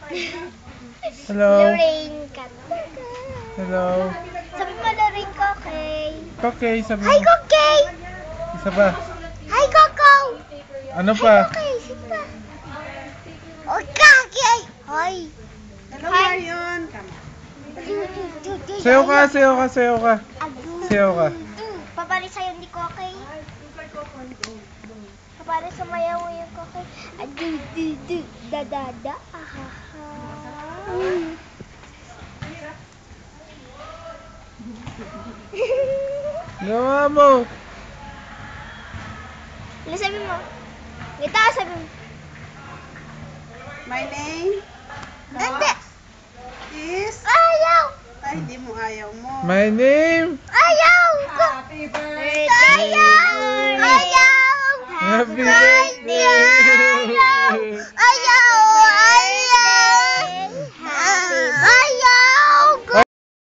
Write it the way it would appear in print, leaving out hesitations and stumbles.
Hello. Lorraine Kataga. Hello. Sabi mo Lorraine Kokey. Kokey, sabi Hi, mo. Kokey! Isa pa. Hi, Coco! Ano Hi, pa? Kokey! Sino pa? Oh, Kokey! Hi! Hello, Marion. Sayo ka, sayo ka, sayo ka. Sayo ka. Papari sa'yo ni Kokey. Papari sumayaw mo yung Kokey. Adu-du-du, da-da-da, ahaha. Gawa mo. Ano sabi mo? Ito, sabi mo. My name Hindi. is... Ayaw! Ay, di mo ayaw mo. My name. Ayaw! Happy birthday! Ayaw! Ayaw! Happy birthday.